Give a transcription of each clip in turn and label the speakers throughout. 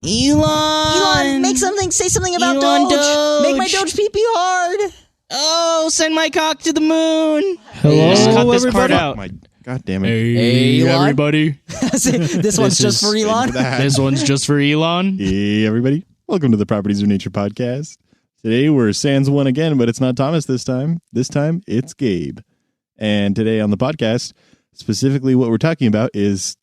Speaker 1: Elon,
Speaker 2: say something about
Speaker 1: Elon
Speaker 2: Doge. Make my Doge pee hard.
Speaker 1: Oh, send my cock to the moon.
Speaker 3: Hello,
Speaker 1: Just cut this
Speaker 3: everybody.
Speaker 1: part out.
Speaker 4: God damn it.
Speaker 1: Hey,
Speaker 2: Elon?
Speaker 1: everybody.
Speaker 2: This one's just for Elon.
Speaker 1: This one's just for Elon.
Speaker 4: Hey, everybody. Welcome to the Properties of Nature podcast. Today we're Sans one again, but it's not Thomas this time. This time it's Gabe. And today on the podcast, specifically what we're talking about is...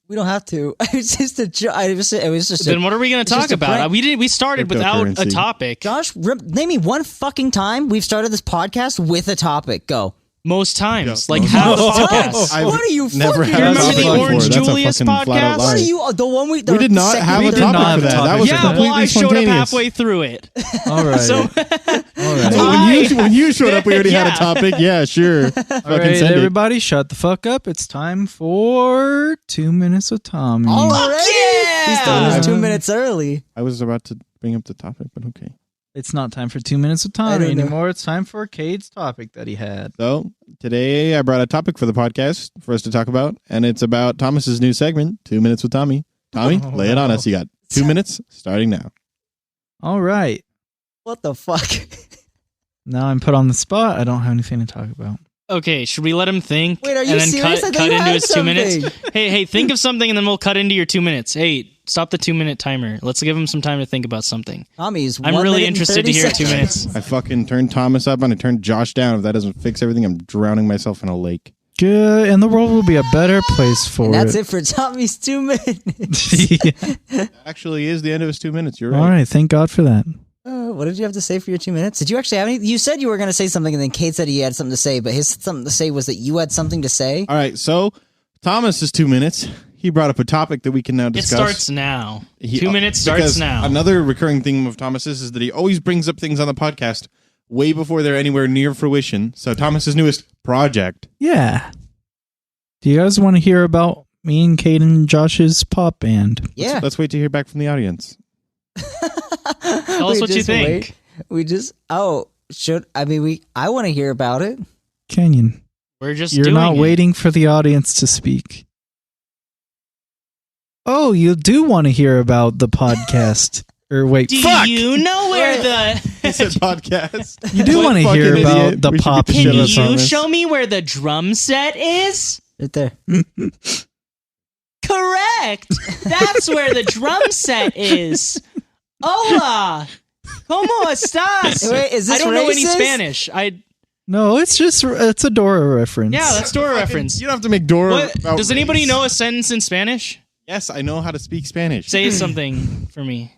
Speaker 2: We don't have to. It's just a joke.
Speaker 1: Then what are we going to talk about? We started without a topic.
Speaker 2: Josh, name me one fucking time we've started this podcast with a topic. Go.
Speaker 1: Most times.
Speaker 4: Yeah,
Speaker 1: Like
Speaker 4: most
Speaker 1: half the
Speaker 4: times.
Speaker 1: podcast.
Speaker 2: What are you
Speaker 4: never
Speaker 2: fucking...
Speaker 4: had a
Speaker 1: Remember
Speaker 4: topic
Speaker 1: the
Speaker 4: before.
Speaker 1: Orange
Speaker 4: That's a
Speaker 1: Julius
Speaker 4: fucking flat out
Speaker 1: podcast?
Speaker 4: lie.
Speaker 2: What are you... The one we...
Speaker 4: We did not have a topic for that. That was
Speaker 1: Yeah,
Speaker 4: completely
Speaker 1: well, I showed up
Speaker 4: spontaneous.
Speaker 1: halfway through it.
Speaker 3: All right.
Speaker 1: So,
Speaker 3: all right.
Speaker 4: Well, when you showed up, we already had
Speaker 1: Yeah.
Speaker 4: a topic. Yeah, sure.
Speaker 3: All right, everybody, shut the fuck up. It's time for 2 minutes with Tommy.
Speaker 2: Already?
Speaker 1: yeah!
Speaker 2: He's done this 2 minutes early.
Speaker 4: I was about to bring up the topic, but okay.
Speaker 3: It's not time for 2 minutes with Tommy anymore. It's time for Cade's topic that he had.
Speaker 4: So today I brought a topic for the podcast for us to talk about, and it's about Thomas's new segment, 2 Minutes with Tommy. Tommy, lay it on us. You got 2 minutes starting now.
Speaker 3: All right.
Speaker 2: What the fuck?
Speaker 3: Now I'm put on the spot. I don't have anything to talk about.
Speaker 1: Okay, should we let him think?
Speaker 2: Wait, are you
Speaker 1: and then
Speaker 2: serious? I
Speaker 1: cut
Speaker 2: thought you
Speaker 1: into
Speaker 2: had
Speaker 1: his 2 minutes?
Speaker 2: something.
Speaker 1: Hey, think of something and then we'll cut into your 2 minutes. Hey, stop the 2 minute timer. Let's give him some time to think about something.
Speaker 2: Tommy's
Speaker 1: I'm
Speaker 2: 1
Speaker 1: really
Speaker 2: minute and
Speaker 1: interested to
Speaker 2: 30
Speaker 1: hear 2
Speaker 2: seconds.
Speaker 1: minutes.
Speaker 4: I fucking turned Thomas up and I turned Josh down. If that doesn't fix everything, I'm drowning myself in a lake.
Speaker 3: Good, and the world will be a better place for
Speaker 2: And that's it for Tommy's 2 minutes.
Speaker 3: Yeah.
Speaker 4: Actually is the end of his 2 minutes. You're right.
Speaker 3: All right, thank God for that.
Speaker 2: What did you have to say for your 2 minutes? Did you actually have any? You said you were going to say something, and then Kate said he had something to say, but his something to say was that you had something to say.
Speaker 4: All right, so Thomas's 2 minutes. He brought up a topic that we can now
Speaker 1: It
Speaker 4: discuss.
Speaker 1: starts now. 2 minutes
Speaker 4: Because
Speaker 1: starts now.
Speaker 4: Another recurring theme of Thomas's is that he always brings up things on the podcast way before they're anywhere near fruition. So Thomas's newest project.
Speaker 3: Yeah. Do you guys want to hear about me and Cade and Josh's pop band?
Speaker 2: Yeah.
Speaker 4: Let's wait to hear back from the audience.
Speaker 1: Tell us
Speaker 2: We
Speaker 1: what you
Speaker 2: just
Speaker 1: think.
Speaker 2: I want to hear about it.
Speaker 3: Kenyon,
Speaker 1: We're just
Speaker 3: you're
Speaker 1: doing
Speaker 3: not
Speaker 1: it.
Speaker 3: waiting for the audience to speak. Oh, you do want to hear about the podcast. Or wait,
Speaker 1: Do
Speaker 3: fuck!
Speaker 1: you know where
Speaker 4: He said
Speaker 1: the...
Speaker 4: podcast.
Speaker 3: You do
Speaker 4: What
Speaker 3: want to
Speaker 4: fucking
Speaker 3: hear about
Speaker 4: idiot.
Speaker 3: the
Speaker 4: We should
Speaker 3: pop
Speaker 4: get the shit
Speaker 1: Can
Speaker 4: out of
Speaker 1: you
Speaker 4: Thomas.
Speaker 1: show me where the drum set is?
Speaker 2: Right there.
Speaker 1: Correct. That's where the drum set is. Hola. ¿Cómo estás?
Speaker 2: Wait, is this
Speaker 1: I don't know any
Speaker 2: racist?
Speaker 1: Spanish.
Speaker 3: No, it's a Dora reference.
Speaker 1: Yeah, that's Dora reference.
Speaker 4: You don't have to make Dora.
Speaker 1: What?
Speaker 4: about
Speaker 1: Does anybody
Speaker 4: race.
Speaker 1: know a sentence in Spanish?
Speaker 4: Yes, I know how to speak Spanish.
Speaker 1: Say something for me.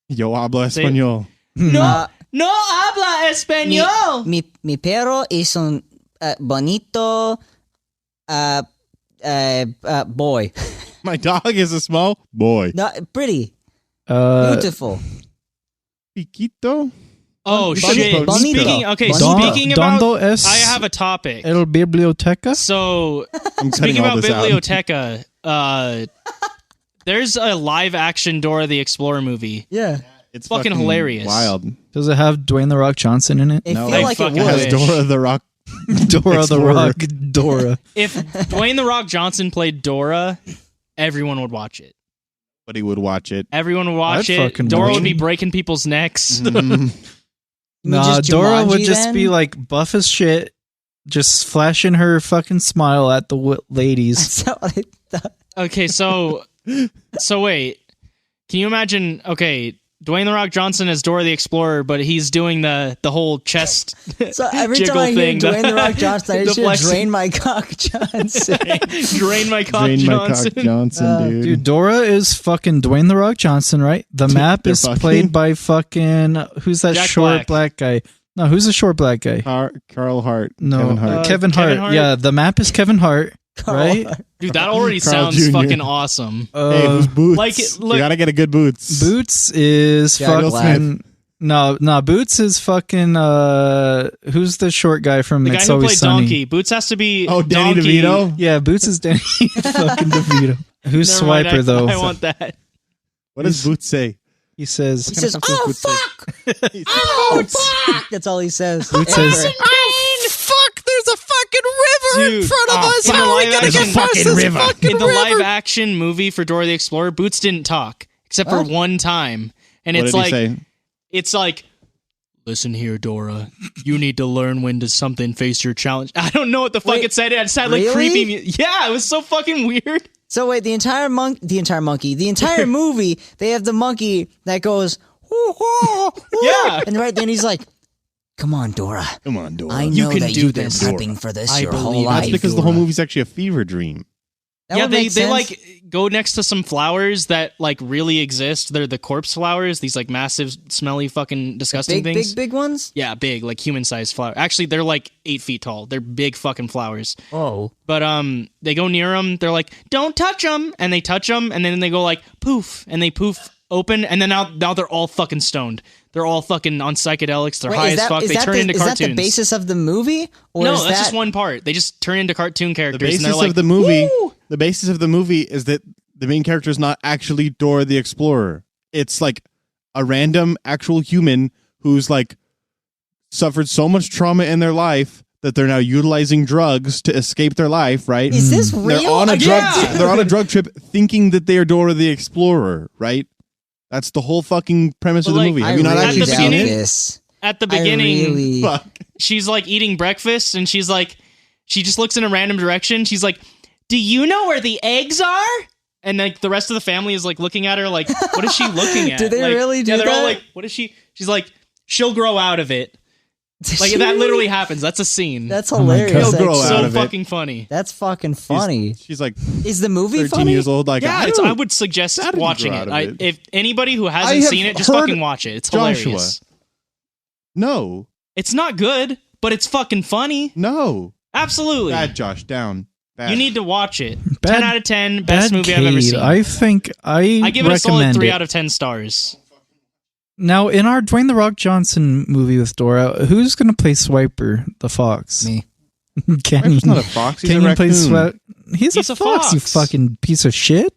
Speaker 4: Yo hablo
Speaker 1: Say-
Speaker 4: español.
Speaker 1: No, no habla español.
Speaker 2: Mi perro es un bonito boy.
Speaker 4: My dog is a small boy.
Speaker 2: Not pretty.
Speaker 3: Uh,
Speaker 2: Beautiful.
Speaker 4: Piquito?
Speaker 1: Oh
Speaker 2: Bonito.
Speaker 1: shit!
Speaker 2: Bonito.
Speaker 1: Speaking about,
Speaker 3: ¿Dónde es
Speaker 1: I have a topic.
Speaker 3: el biblioteca?
Speaker 1: So
Speaker 4: I'm cutting
Speaker 1: speaking
Speaker 4: all
Speaker 1: about
Speaker 4: this out.
Speaker 1: Biblioteca, there's a live action Dora the Explorer movie.
Speaker 2: Yeah.
Speaker 4: It's
Speaker 1: fucking hilarious.
Speaker 4: Wild.
Speaker 3: Does it have Dwayne the Rock Johnson in it?
Speaker 2: It
Speaker 4: No.
Speaker 2: feel
Speaker 4: I
Speaker 2: like it
Speaker 1: fucking
Speaker 4: It has
Speaker 2: would.
Speaker 1: wish.
Speaker 4: Dora the Rock.
Speaker 3: Dora the
Speaker 4: Explorer.
Speaker 3: Rock. Dora.
Speaker 1: If Dwayne the Rock Johnson played Dora, everyone would watch it.
Speaker 4: But he would watch it.
Speaker 1: Everyone would watch
Speaker 3: I'd
Speaker 1: it.
Speaker 3: fucking
Speaker 1: Dora
Speaker 3: watch
Speaker 1: would be
Speaker 3: it.
Speaker 1: breaking people's necks.
Speaker 4: Mm.
Speaker 3: Nah,
Speaker 2: just
Speaker 3: Dora
Speaker 2: Jumanji
Speaker 3: would just
Speaker 2: then?
Speaker 3: be like buff as shit, just flashing her fucking smile at the ladies.
Speaker 2: That's not what I thought.
Speaker 1: Okay, so wait. Can you imagine? Okay, Dwayne the Rock Johnson as Dora the Explorer, but he's doing the whole chest
Speaker 2: So every
Speaker 1: jiggle
Speaker 2: time I hear
Speaker 1: thing.
Speaker 2: Dwayne the Rock Johnson, I
Speaker 1: the
Speaker 2: should
Speaker 1: flexing.
Speaker 2: drain my cock Johnson.
Speaker 1: Drain my cock
Speaker 4: Drain my
Speaker 1: Johnson.
Speaker 4: cock Johnson, dude.
Speaker 3: Dude, Dora is fucking Dwayne the Rock Johnson, right? The map
Speaker 4: They're
Speaker 3: is
Speaker 4: fucking.
Speaker 3: played by fucking who's that
Speaker 1: Jack
Speaker 3: short black guy? No, who's the short black guy?
Speaker 4: Carl Hart.
Speaker 3: No,
Speaker 4: Kevin Hart.
Speaker 3: Kevin Hart.
Speaker 1: Kevin Hart?
Speaker 3: Yeah, the map is Kevin Hart, right?
Speaker 1: Dude, that already
Speaker 4: Carl
Speaker 1: sounds
Speaker 4: Jr.
Speaker 1: fucking awesome.
Speaker 4: Hey, who's Boots?
Speaker 1: like it-
Speaker 4: You
Speaker 1: look-
Speaker 4: gotta get a good Boots.
Speaker 3: Boots is
Speaker 2: Jack
Speaker 3: fucking. No, Boots is fucking. Who's the short guy from
Speaker 1: The guy
Speaker 3: It's
Speaker 1: who
Speaker 3: Always
Speaker 1: played
Speaker 3: Sunny?
Speaker 1: Donkey. Boots has to be
Speaker 4: Oh, Danny
Speaker 1: Donkey.
Speaker 4: DeVito?
Speaker 3: Yeah, Boots is Danny fucking DeVito. Who's
Speaker 1: Never mind,
Speaker 3: Swiper though?
Speaker 1: I want that.
Speaker 4: What does Boots say?
Speaker 3: He says.
Speaker 2: He says,
Speaker 4: What kind
Speaker 2: "Oh
Speaker 4: of stuff
Speaker 2: fuck,
Speaker 4: Boots say?
Speaker 2: oh fuck." That's all he says.
Speaker 3: Boots says.
Speaker 2: Ever.
Speaker 3: Oh fuck! There's a fucking river
Speaker 1: Dude,
Speaker 3: in front of us.
Speaker 1: in the
Speaker 3: How are we
Speaker 1: live
Speaker 3: gonna
Speaker 1: action-
Speaker 3: get past this fucking
Speaker 1: in the
Speaker 3: river?
Speaker 1: live action movie for Dora the Explorer, Boots didn't talk except for
Speaker 2: What?
Speaker 1: one time, and
Speaker 4: What
Speaker 1: it's
Speaker 4: did
Speaker 1: like
Speaker 4: he say?
Speaker 1: it's like. Listen here, Dora. You need to learn when to something face your challenge. I don't know what the fuck
Speaker 2: Wait,
Speaker 1: it said. It sounded like
Speaker 2: really?
Speaker 1: creepy. Yeah, it was so fucking weird.
Speaker 2: So wait, the entire movie, they have the monkey that goes, "Woo, woo, woo,"
Speaker 1: Yeah.
Speaker 2: and right then he's like, "Come on, Dora.
Speaker 4: Come on, Dora.
Speaker 2: I know
Speaker 1: You can
Speaker 2: that
Speaker 1: do
Speaker 2: you've been
Speaker 1: this,
Speaker 2: prepping for this
Speaker 1: I
Speaker 2: your whole
Speaker 1: believe
Speaker 2: life."
Speaker 4: That's because the whole
Speaker 2: Dora.
Speaker 4: movie's actually a fever dream.
Speaker 2: That
Speaker 1: Yeah,
Speaker 2: would
Speaker 1: they
Speaker 2: make sense.
Speaker 1: like go next to some flowers that like really exist. They're the corpse flowers. These like massive, smelly, fucking disgusting things.
Speaker 2: big ones.
Speaker 1: Yeah, big, like human-sized flower. Actually, they're like 8 feet tall. They're big fucking flowers.
Speaker 2: Oh,
Speaker 1: But they go near them. They're like, "Don't touch them," and they touch them, and then they go like poof, and they poof open, and then now they're all fucking stoned. They're all fucking on psychedelics. They're high as fuck. They turn into
Speaker 2: is
Speaker 1: cartoons.
Speaker 2: that the basis of the movie? Or
Speaker 1: No,
Speaker 2: is
Speaker 1: that's
Speaker 2: that,
Speaker 1: just one part. They just turn into cartoon
Speaker 4: The
Speaker 1: characters.
Speaker 4: basis
Speaker 1: and they're like,
Speaker 4: of the movie.
Speaker 1: "Woo!"
Speaker 4: The basis of the movie is that the main character is not actually Dora the Explorer. It's like a random actual human who's like suffered so much trauma in their life that they're now utilizing drugs to escape their life. Right?
Speaker 2: Is this real?
Speaker 4: They're on a drug.
Speaker 1: Yeah.
Speaker 4: They're on a drug trip, thinking that they are Dora the Explorer. Right? That's the whole fucking premise of
Speaker 1: But,
Speaker 4: the
Speaker 1: like,
Speaker 4: movie.
Speaker 2: I
Speaker 4: Have you not
Speaker 2: really
Speaker 4: actually
Speaker 1: At the
Speaker 4: seen
Speaker 2: doubt
Speaker 4: it?
Speaker 2: this.
Speaker 1: At the
Speaker 2: I
Speaker 1: beginning,
Speaker 2: really-
Speaker 4: Fuck.
Speaker 1: she's like eating breakfast, and she's like, she just looks in a random direction. She's like, "Do you know where the eggs are?" And like the rest of the family is like looking at her like, "What is she looking at?"
Speaker 2: Do they
Speaker 1: Like,
Speaker 2: really do
Speaker 1: yeah, they're all
Speaker 2: that?
Speaker 1: like, "What is she?" She's like, "She'll grow out of it." Like that literally happens. That's a scene.
Speaker 2: That's
Speaker 3: my
Speaker 2: hilarious.
Speaker 3: God.
Speaker 4: He'll grow
Speaker 2: actually.
Speaker 4: out
Speaker 1: so
Speaker 4: of it.
Speaker 1: fucking funny.
Speaker 2: That's fucking funny.
Speaker 4: She's like
Speaker 2: Is the movie
Speaker 4: 13
Speaker 2: funny?
Speaker 4: years old. Like,
Speaker 1: Yeah, I would suggest
Speaker 4: How did you
Speaker 1: watching
Speaker 4: grow
Speaker 1: it.
Speaker 4: out of it?
Speaker 1: If anybody who
Speaker 4: I
Speaker 1: hasn't
Speaker 4: have
Speaker 1: seen it, just
Speaker 4: heard
Speaker 1: fucking watch it. It's
Speaker 4: Joshua.
Speaker 1: hilarious.
Speaker 4: No,
Speaker 1: It's not good, but it's fucking funny.
Speaker 4: no.
Speaker 1: Absolutely.
Speaker 4: Bad, Josh. Down. Bad.
Speaker 1: You need to watch it.
Speaker 3: Bad-
Speaker 1: 10 out of 10.
Speaker 3: Bad
Speaker 1: Best movie I've ever
Speaker 3: Cade.
Speaker 1: seen.
Speaker 3: I think I
Speaker 1: give it a solid
Speaker 3: recommend
Speaker 1: 3
Speaker 3: it.
Speaker 1: out of 10 stars.
Speaker 3: Now, in our Dwayne the Rock Johnson movie with Dora, who's going to play Swiper the fox?
Speaker 2: Me.
Speaker 3: Kenny.
Speaker 4: He's not a fox. He's a
Speaker 3: Kenny plays
Speaker 4: raccoon.
Speaker 3: He's a fox, you
Speaker 1: fox.
Speaker 3: fucking piece of shit.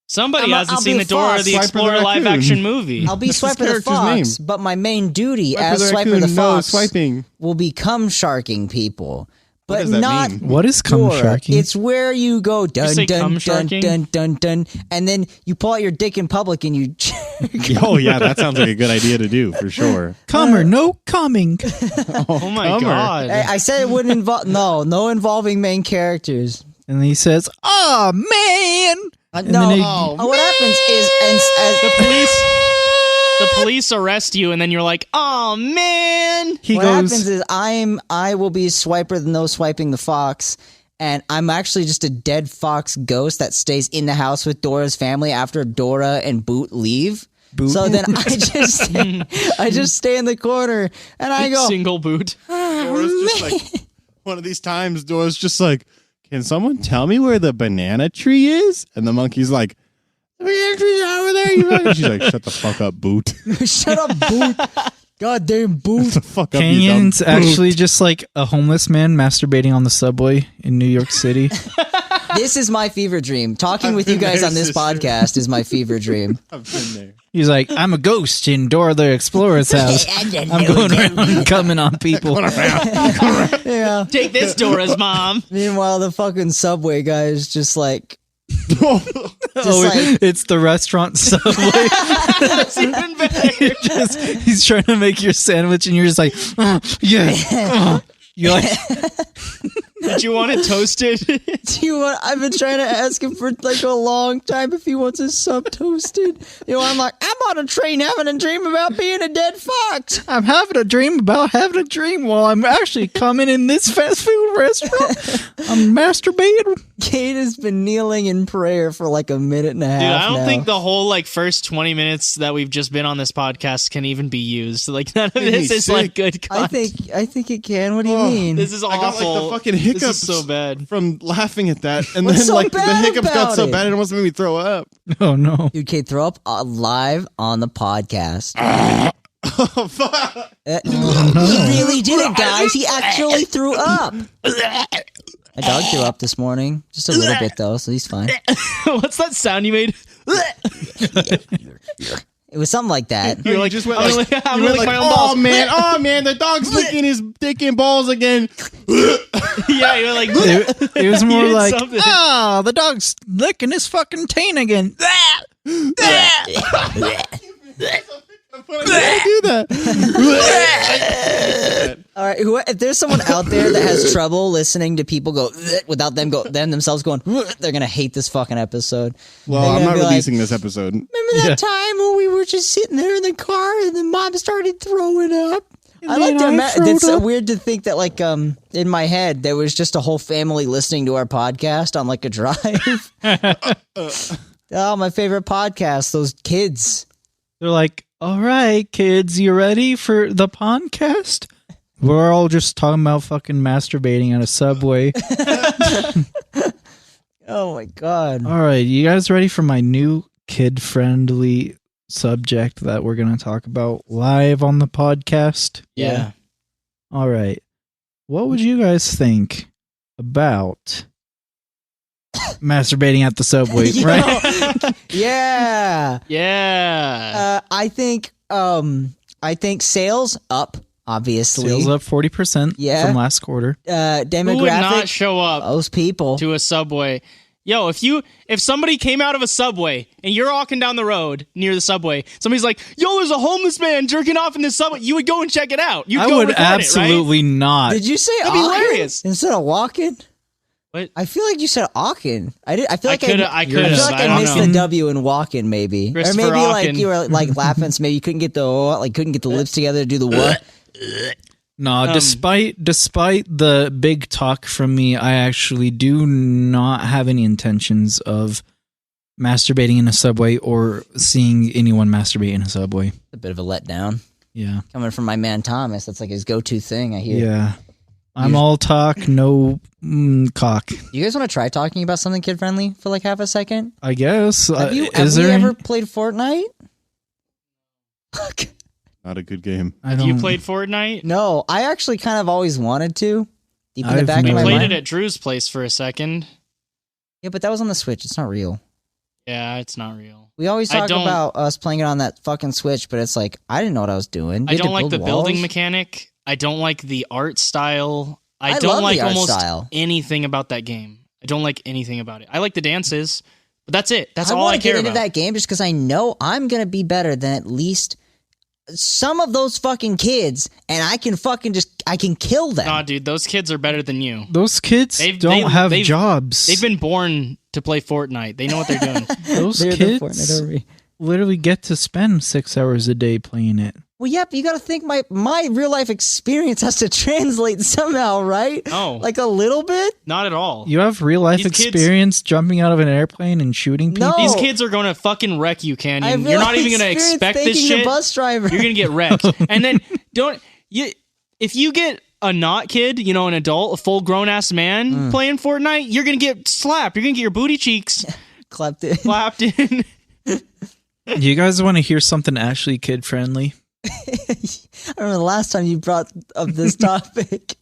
Speaker 1: Somebody
Speaker 2: I'll
Speaker 1: hasn't
Speaker 2: be
Speaker 1: seen
Speaker 2: a
Speaker 1: the Dora
Speaker 2: fox.
Speaker 1: the
Speaker 4: Swiper the
Speaker 1: Explorer live
Speaker 4: raccoon.
Speaker 1: action movie.
Speaker 2: I'll be
Speaker 4: That's his
Speaker 2: Swiper the
Speaker 4: character's
Speaker 2: Fox,
Speaker 4: name.
Speaker 2: but my main duty
Speaker 4: Swiper
Speaker 2: as
Speaker 4: the
Speaker 2: Swiper
Speaker 4: raccoon,
Speaker 2: the
Speaker 4: no
Speaker 2: Fox
Speaker 4: swiping.
Speaker 2: will become sharking people. But
Speaker 4: does that
Speaker 2: not
Speaker 4: mean?
Speaker 3: What is cum
Speaker 2: Dora.
Speaker 3: sharking?
Speaker 2: It's where you go dun
Speaker 1: say
Speaker 2: dun
Speaker 1: cum
Speaker 2: dun
Speaker 1: sharking?
Speaker 2: dun dun dun, and then you pull out your dick in public and you.
Speaker 4: Oh yeah, that sounds like a good idea to do for sure.
Speaker 3: Cummer, no coming.
Speaker 1: Oh my
Speaker 4: Cummer.
Speaker 1: god.
Speaker 2: I said it wouldn't involve no involving main characters.
Speaker 3: And he says, "Oh man!" And
Speaker 2: No,
Speaker 3: then he-
Speaker 2: what happens is
Speaker 1: The police arrest you, and then you're like, "Oh man!"
Speaker 3: He
Speaker 2: what
Speaker 3: goes,
Speaker 2: happens is I will be Swiper the no swiping the fox, and I'm actually just a dead fox ghost that stays in the house with Dora's family after Dora and Boot leave.
Speaker 3: Boot.
Speaker 2: So then I just stay in the corner and I go,
Speaker 1: Single boot.
Speaker 4: Dora's just like one of these times. Dora's just like, "Can someone tell me where the banana tree is?" And the monkey's like, "The banana tree's over there." You fucking-" She's like, "Shut the fuck up, Boot."
Speaker 2: "Shut up, Boot! Goddamn Boot!"
Speaker 4: The fuck up, you dumb
Speaker 3: Canyon's
Speaker 4: Boot.
Speaker 3: actually just like a homeless man masturbating on the subway in New York City.
Speaker 2: This is my fever dream. Talking with you
Speaker 4: been
Speaker 2: guys
Speaker 4: there,
Speaker 2: on this
Speaker 4: sister.
Speaker 2: podcast is my fever dream.
Speaker 4: I've been there.
Speaker 3: He's like, "I'm a ghost in Dora the Explorer's house. I'm going around coming on people."
Speaker 2: Yeah.
Speaker 1: Take this, Dora's mom.
Speaker 2: Meanwhile, the fucking subway guy is just like,
Speaker 3: Oh,
Speaker 2: like-
Speaker 3: it's the restaurant subway.
Speaker 1: That's even better.
Speaker 3: He's trying to make your sandwich, and you're just like, yeah. You're like,
Speaker 1: Did you want it toasted?
Speaker 2: "Do you want?" I've been trying to ask him for like a long time if he wants his sub toasted. You know, I'm like, "I'm on a train having a dream about being a dead fox."
Speaker 3: I'm having a dream about having a dream while I'm actually coming in this fast food restaurant. I'm masturbating.
Speaker 2: Kate has been kneeling in prayer for like a minute and a half.
Speaker 1: Dude, I don't
Speaker 2: now.
Speaker 1: think the whole like first 20 minutes that we've just been on this podcast can even be used. Like none of this is like good
Speaker 2: I
Speaker 1: content.
Speaker 2: think it can. What do you
Speaker 4: Oh,
Speaker 2: mean?
Speaker 1: This is
Speaker 4: I
Speaker 1: awful.
Speaker 4: got like the fucking hiccups.
Speaker 1: This is so bad.
Speaker 4: from laughing at that, and
Speaker 2: What's
Speaker 4: then
Speaker 2: so
Speaker 4: like the
Speaker 2: bad
Speaker 4: hiccups got
Speaker 2: about
Speaker 4: so
Speaker 2: it?
Speaker 4: bad it almost made me throw up.
Speaker 3: Oh no.
Speaker 2: Dude, Kate, throw up live on the podcast.
Speaker 4: Oh fuck!
Speaker 2: He really did it, guys. He actually threw up. My dog threw up this morning. Just a little bit, though, so he's fine.
Speaker 1: What's that sound you made?
Speaker 2: It It was something like that.
Speaker 1: You're
Speaker 4: You
Speaker 1: like,
Speaker 4: just went
Speaker 1: I'm
Speaker 4: like,
Speaker 1: gonna lick- I'm
Speaker 4: you
Speaker 1: gonna
Speaker 4: went
Speaker 1: lick my
Speaker 4: like,
Speaker 1: own balls.
Speaker 4: oh man, the dog's licking his dick and balls again.
Speaker 1: Yeah, you're like,
Speaker 3: It was more
Speaker 1: You did
Speaker 3: like,
Speaker 1: something.
Speaker 3: the dog's licking his fucking taint again.
Speaker 4: But I can't do that.
Speaker 2: All right, if there's someone out there that has trouble listening to people go without them themselves going, they're gonna hate this fucking episode.
Speaker 4: Well,
Speaker 2: They're
Speaker 4: I'm
Speaker 2: gonna
Speaker 4: not
Speaker 2: be like,
Speaker 4: releasing this episode.
Speaker 2: Remember that time when we were just sitting there in the car and then mom started throwing up? I like to imagine. It's weird to think that, like, in my head, there was just a whole family listening to our podcast on, like, a drive. Oh, my favorite podcast, those kids.
Speaker 3: They're like, all right, kids, you ready for the podcast? We're all just talking about fucking masturbating at a Subway.
Speaker 2: Oh, my God.
Speaker 3: All right, you guys ready for my new kid-friendly subject that we're going to talk about live on the podcast?
Speaker 1: yeah.
Speaker 3: All right. What would you guys think about masturbating at the Subway, right?
Speaker 2: Yeah.
Speaker 1: Yeah.
Speaker 2: I think sales up, obviously.
Speaker 3: Sales up 40%
Speaker 2: Yeah.
Speaker 3: from last quarter.
Speaker 1: Who would not
Speaker 2: Demographic,
Speaker 1: show up
Speaker 2: those people.
Speaker 1: to a Subway? Yo, if somebody came out of a Subway and you're walking down the road near the Subway, somebody's like, "Yo, there's a homeless man jerking off in this Subway." You would go and check it out. You'd
Speaker 3: I
Speaker 1: go
Speaker 3: would
Speaker 1: report it, right?
Speaker 3: absolutely not.
Speaker 2: Did you say
Speaker 1: That'd be
Speaker 2: Aachen
Speaker 1: hilarious.
Speaker 2: instead of walking?
Speaker 1: What?
Speaker 2: I feel like you said Aachen. I feel like
Speaker 1: I
Speaker 2: I
Speaker 1: coulda-
Speaker 2: feel like
Speaker 1: I
Speaker 2: I
Speaker 1: don't
Speaker 2: missed
Speaker 1: know.
Speaker 2: the W in walking, maybe, or
Speaker 1: Christopher
Speaker 2: maybe like
Speaker 1: Aachen.
Speaker 2: you were like laughing, so maybe you couldn't get the lips together to do the what.
Speaker 3: No, despite the big talk from me, I actually do not have any intentions of masturbating in a Subway or seeing anyone masturbate in a Subway.
Speaker 2: A bit of a letdown
Speaker 3: Yeah.
Speaker 2: coming from my man Thomas. That's like his go-to thing. I hear.
Speaker 3: Yeah. I'm all talk, no cock.
Speaker 2: You guys want to try talking about something kid-friendly for like half a second?
Speaker 3: I guess.
Speaker 2: Have you
Speaker 3: is there
Speaker 2: ever played Fortnite?
Speaker 4: Not a good game.
Speaker 3: I don't.
Speaker 1: You played Fortnite?
Speaker 2: No, I actually kind of always wanted to. Deep in the
Speaker 3: I've
Speaker 2: back of
Speaker 3: never-
Speaker 2: my
Speaker 1: Played
Speaker 2: mind.
Speaker 1: it at Drew's place for a second.
Speaker 2: Yeah, but that was on the Switch. It's not real.
Speaker 1: Yeah, it's not real.
Speaker 2: We always
Speaker 1: I
Speaker 2: talk
Speaker 1: don't-
Speaker 2: about us playing it on that fucking Switch, but it's like I didn't know what I was doing. You
Speaker 1: I
Speaker 2: had to
Speaker 1: don't like
Speaker 2: build
Speaker 1: the building
Speaker 2: walls.
Speaker 1: mechanic. I don't like the art style. I
Speaker 2: love
Speaker 1: don't
Speaker 2: the
Speaker 1: like
Speaker 2: art
Speaker 1: almost
Speaker 2: style.
Speaker 1: anything about that game. I don't like anything about it. I like the dances, but that's it. That's all
Speaker 2: wanna
Speaker 1: I care
Speaker 2: get into
Speaker 1: about.
Speaker 2: that game just because I know I'm gonna be better than at least some of those fucking kids, and I can kill them.
Speaker 1: Nah, dude, those kids are better than you.
Speaker 3: Those kids don't have jobs.
Speaker 1: They've been born to play Fortnite. They know what they're doing.
Speaker 3: Those
Speaker 2: They're the Fortnite
Speaker 3: kids
Speaker 2: over me.
Speaker 3: literally get to spend 6 hours a day playing it.
Speaker 2: Well, yeah, but you got to think my real life experience has to translate somehow, right?
Speaker 1: No.
Speaker 2: Like a little bit.
Speaker 1: Not at all.
Speaker 3: You have real life
Speaker 1: These kids-
Speaker 3: experience jumping out of an airplane and shooting people.
Speaker 2: No.
Speaker 1: These kids are going to fucking wreck you,
Speaker 2: I
Speaker 1: Canyon.
Speaker 2: have
Speaker 1: You're
Speaker 2: real
Speaker 1: not even going to
Speaker 2: experience
Speaker 1: expect this
Speaker 2: thanking
Speaker 1: shit.
Speaker 2: The bus driver.
Speaker 1: You're going to get wrecked. And then if you get a not kid, an adult, a full grown ass man playing Fortnite, you're going to get slapped. You're going to get your booty cheeks
Speaker 2: Clapped it.
Speaker 1: slapped in.
Speaker 3: You guys want to hear something actually kid friendly?
Speaker 2: I remember the last time you brought up this topic.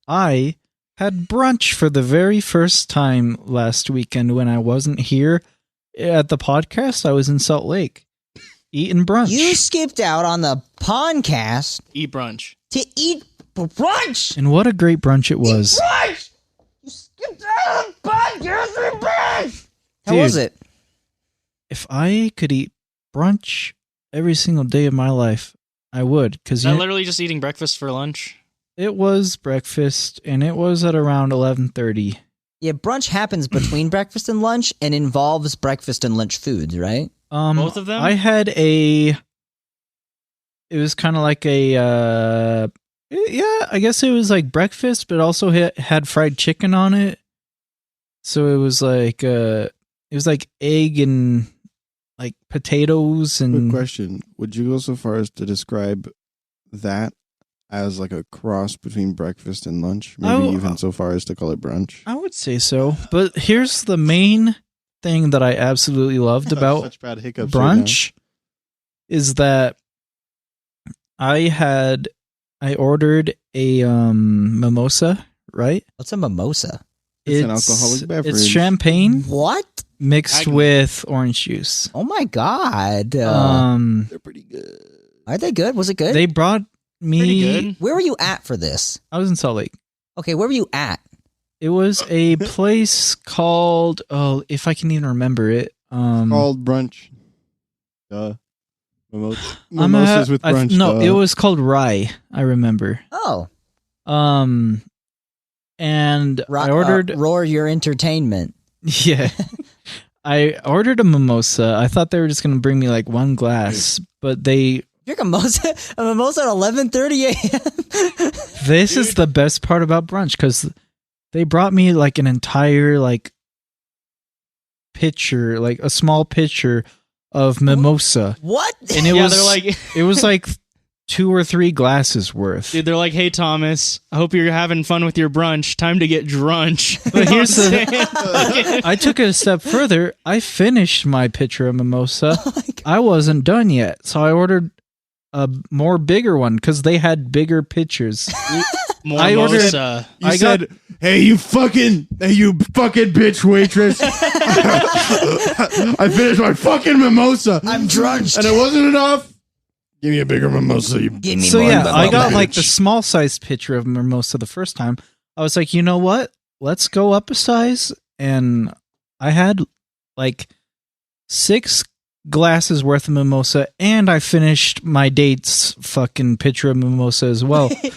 Speaker 3: I had brunch for the very first time last weekend when I wasn't here at the podcast. I was in Salt Lake eating brunch.
Speaker 2: You skipped out on the podcast
Speaker 1: Eat brunch.
Speaker 2: to eat brunch.
Speaker 3: And what a great brunch it was.
Speaker 2: Brunch. You skipped out on the podcast for brunch. How
Speaker 3: Dude.
Speaker 2: was it?
Speaker 3: If I could eat brunch every single day of my life, I would. Because
Speaker 1: Is that literally just eating breakfast for lunch?
Speaker 3: it was breakfast, and it was at around 11:30.
Speaker 2: Yeah, brunch happens between breakfast and lunch and involves breakfast and lunch foods, right?
Speaker 1: Both of them?
Speaker 3: I had it was kind of like I guess it was like breakfast, but also had fried chicken on it. So it was like egg and like potatoes
Speaker 4: Quick
Speaker 3: and
Speaker 4: question. Would you go so far as to describe that as like a cross between breakfast and lunch? Maybe
Speaker 3: Oh,
Speaker 4: even so far as to call it brunch?
Speaker 3: I would say so. But here's the main thing that I absolutely loved about
Speaker 4: Such bad hiccups
Speaker 3: brunch is that I ordered a mimosa, right?
Speaker 2: What's a mimosa?
Speaker 4: It's an alcoholic beverage.
Speaker 3: It's champagne.
Speaker 2: What?
Speaker 3: mixed with orange juice.
Speaker 2: Oh my god.
Speaker 4: They're pretty good.
Speaker 2: Are they good? Was it good?
Speaker 3: They brought
Speaker 1: Pretty
Speaker 3: me.
Speaker 1: good.
Speaker 2: Where were you at for this?
Speaker 3: I was in Salt Lake.
Speaker 2: Okay, where were you at?
Speaker 3: It was a place called, if I can even remember it.
Speaker 4: Called brunch. Mimosas with brunch.
Speaker 3: No, it was called Rye. I remember.
Speaker 2: Oh.
Speaker 3: And I ordered.
Speaker 2: Roar Your Entertainment.
Speaker 3: Yeah. I ordered a mimosa. I thought they were just going to bring me like one glass, but they.
Speaker 2: Drink a mimosa at 11:30 a.m.
Speaker 3: This is the best part about brunch because they brought me like an entire like pitcher, like a small pitcher of mimosa.
Speaker 2: What?
Speaker 3: And it it was like 2 or 3 glasses worth.
Speaker 1: Dude, they're like, hey, Thomas, I hope you're having fun with your brunch. Time to get drunched.
Speaker 3: But here's I took it a step further. I finished my pitcher of mimosa. I wasn't done yet, so I ordered a more bigger one because they had bigger pitchers.
Speaker 1: I ordered.
Speaker 4: You said, hey, you fucking bitch waitress. I finished my fucking mimosa.
Speaker 2: I'm drunched.
Speaker 4: And it wasn't enough. Give me a bigger mimosa.
Speaker 2: Give me
Speaker 3: So
Speaker 2: more
Speaker 3: yeah, I got
Speaker 4: bitch.
Speaker 3: like the small sized pitcher of mimosa the first time. I was like, you know what? Let's go up a size. And I had like 6 glasses worth of mimosa, and I finished my date's fucking pitcher of mimosa as well.
Speaker 2: Wait,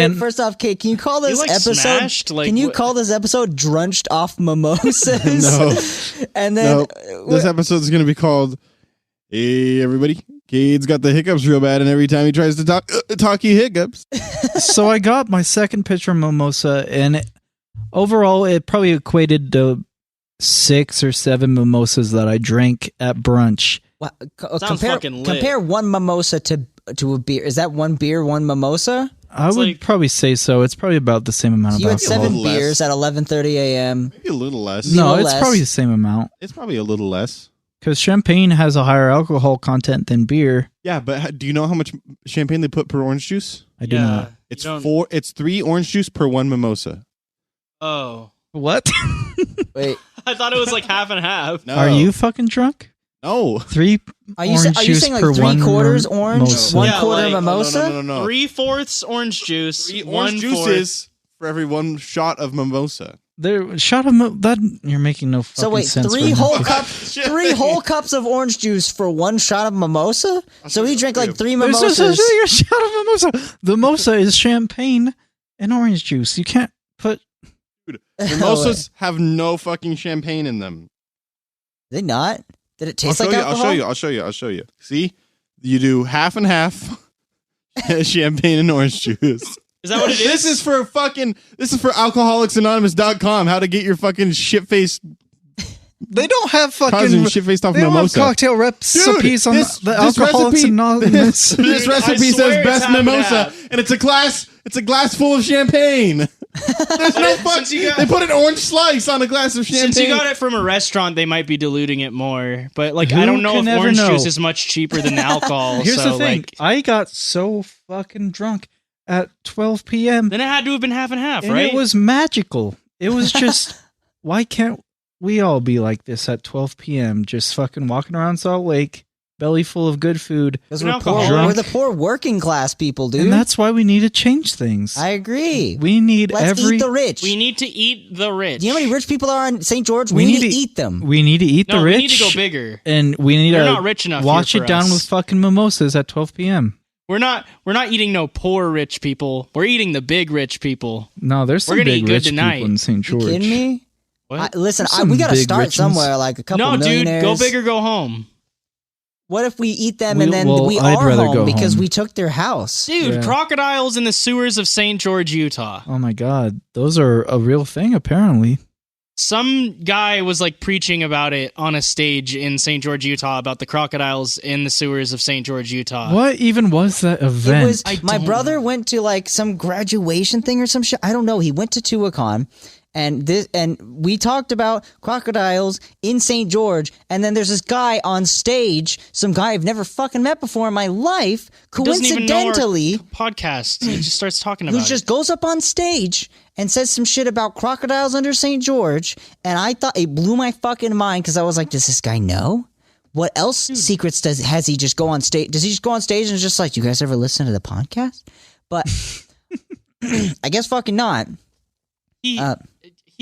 Speaker 3: And-
Speaker 2: first off, Kate, can you call this
Speaker 1: like,
Speaker 2: episode?
Speaker 1: smashed? Like,
Speaker 2: can you
Speaker 1: what-
Speaker 2: call this episode "Drunched Off Mimosas"?
Speaker 4: No.
Speaker 2: And then
Speaker 4: This episode is going to be called, hey, everybody. Cade's got the hiccups real bad, and every time he tries to talk he hiccups.
Speaker 3: So I got my second pitcher of mimosa, and overall it probably equated to 6 or 7 mimosas that I drank at brunch.
Speaker 2: Wow,
Speaker 1: Sounds fucking lit.
Speaker 2: compare one mimosa to a beer. Is that one beer, one mimosa?
Speaker 3: I would
Speaker 1: like-
Speaker 3: probably say so. It's probably about the same amount
Speaker 2: So
Speaker 3: of
Speaker 2: you had
Speaker 3: alcohol.
Speaker 2: 7
Speaker 4: little less.
Speaker 2: beers at 11:30 a.m.
Speaker 4: Maybe a little less.
Speaker 3: No,
Speaker 2: little
Speaker 3: it's
Speaker 2: less.
Speaker 3: probably the same amount.
Speaker 4: It's probably a little less.
Speaker 3: Because champagne has a higher alcohol content than beer.
Speaker 4: Yeah, but do you know how much champagne they put per orange juice?
Speaker 3: I do not.
Speaker 4: It's 3 orange juice per 1 mimosa.
Speaker 1: Oh.
Speaker 3: What?
Speaker 2: Wait,
Speaker 1: I thought it was like half and half.
Speaker 4: No.
Speaker 3: Are you fucking drunk?
Speaker 4: No.
Speaker 3: 3
Speaker 2: are you
Speaker 3: orange juice
Speaker 2: saying
Speaker 3: per
Speaker 2: like 3
Speaker 3: one
Speaker 2: quarters orange,
Speaker 3: mimosa.
Speaker 2: 1
Speaker 1: Yeah,
Speaker 2: quarter
Speaker 1: like-
Speaker 2: mimosa?
Speaker 4: No.
Speaker 1: 3/4 orange juice.
Speaker 4: 3 orange
Speaker 1: 1/4.
Speaker 4: juices for every 1 shot of mimosa.
Speaker 3: There, shot of that. You're making no fucking
Speaker 2: So wait,
Speaker 3: sense.
Speaker 2: 3
Speaker 3: right now.
Speaker 2: whole cups, 3 whole cups of orange juice for 1 shot of mimosa. So he drank like 3
Speaker 3: There's
Speaker 2: mimosas.
Speaker 3: just a shot of mimosa. The mimosa is champagne and orange juice. You can't put.
Speaker 4: Mimosas have no fucking champagne in them.
Speaker 2: They not? Did it taste
Speaker 4: I'll
Speaker 2: like
Speaker 4: show you.
Speaker 2: alcohol?
Speaker 4: I'll show you. See? You do half and half champagne and orange juice.
Speaker 1: Is that what it is?
Speaker 4: This is for alcoholicsanonymous.com. How to get your fucking shit-faced
Speaker 3: They don't have fucking.
Speaker 4: cousin shit-faced off
Speaker 3: They don't have
Speaker 4: mimosa.
Speaker 3: cocktail recipes on
Speaker 4: this
Speaker 3: the Alcoholics
Speaker 4: recipe-
Speaker 3: Anonymous.
Speaker 4: This recipe
Speaker 1: I swear
Speaker 4: says
Speaker 1: it's
Speaker 4: best
Speaker 1: half and
Speaker 4: mimosa,
Speaker 1: half.
Speaker 4: and it's a glass full of champagne. There's no fuck.
Speaker 1: Since you got-
Speaker 4: They put an orange slice on a glass of champagne.
Speaker 1: Since you got it from a restaurant, they might be diluting it more. But like,
Speaker 3: Who
Speaker 1: I don't know
Speaker 3: can
Speaker 1: if
Speaker 3: ever
Speaker 1: orange
Speaker 3: know?
Speaker 1: juice is much cheaper than alcohol.
Speaker 3: Here's
Speaker 1: so,
Speaker 3: the thing.
Speaker 1: like,
Speaker 3: I got so fucking drunk at 12 p.m.
Speaker 1: then it had to have been half and half,
Speaker 3: and
Speaker 1: right?
Speaker 3: it was magical. It was just, why can't we all be like this at 12 p.m. just fucking walking around Salt Lake, belly full of good food?
Speaker 2: Because
Speaker 1: An
Speaker 2: we're poor.
Speaker 1: alcoholic.
Speaker 2: We're the poor working class people, dude.
Speaker 3: And that's why we need to change things.
Speaker 2: I agree.
Speaker 3: We need
Speaker 2: Let's
Speaker 3: every.
Speaker 2: eat the rich.
Speaker 1: We need to eat the rich.
Speaker 2: Do you know how many rich people are in St. George?
Speaker 3: We
Speaker 2: We
Speaker 3: need
Speaker 2: need to
Speaker 3: to-
Speaker 2: eat them.
Speaker 3: We need to eat
Speaker 1: No,
Speaker 3: the
Speaker 1: we
Speaker 3: rich.
Speaker 1: need to go bigger.
Speaker 3: And we need
Speaker 1: They're
Speaker 3: to
Speaker 1: not rich enough
Speaker 3: wash
Speaker 1: here
Speaker 3: it
Speaker 1: for
Speaker 3: down
Speaker 1: us.
Speaker 3: with fucking mimosas at 12 p.m.
Speaker 1: We're not eating no poor rich people. We're eating the big rich people.
Speaker 3: No, there's some
Speaker 1: We're gonna
Speaker 3: big
Speaker 1: eat good
Speaker 3: rich
Speaker 1: tonight.
Speaker 3: people in St. George.
Speaker 2: You kidding me?
Speaker 1: What?
Speaker 2: Listen,
Speaker 3: There's some
Speaker 2: we got to
Speaker 3: big
Speaker 2: start
Speaker 3: rich ones.
Speaker 2: somewhere, like a couple
Speaker 1: No, dude,
Speaker 2: millionaires.
Speaker 1: go big or go home.
Speaker 2: What if we eat them
Speaker 3: We-
Speaker 2: and then
Speaker 3: well,
Speaker 2: we
Speaker 3: I'd
Speaker 2: are
Speaker 3: rather
Speaker 2: home
Speaker 3: go
Speaker 2: because
Speaker 3: home.
Speaker 2: we took their house?
Speaker 1: Dude,
Speaker 3: Yeah.
Speaker 1: crocodiles in the sewers of St. George, Utah.
Speaker 3: Oh my god, those are a real thing apparently.
Speaker 1: Some guy was like preaching about it on a stage in St. George, Utah, about the crocodiles in the sewers of St. George, Utah.
Speaker 3: What even was that event?
Speaker 2: It was
Speaker 1: I
Speaker 2: my
Speaker 1: don't
Speaker 2: brother
Speaker 1: know.
Speaker 2: went to like some graduation thing or some shit. I don't know. He went to Tuacahn and we talked about crocodiles in St. George, and then there's this guy on stage, some guy I've never fucking met before in my life, coincidentally,
Speaker 1: podcast. He just starts talking about
Speaker 2: who just goes up on stage and says some shit about crocodiles under St. George, and I thought it blew my fucking mind because I was like, does this guy know? What else secrets has he just go on stage? Does he just go on stage and it's just like, you guys ever listen to the podcast? But I guess fucking not.
Speaker 1: He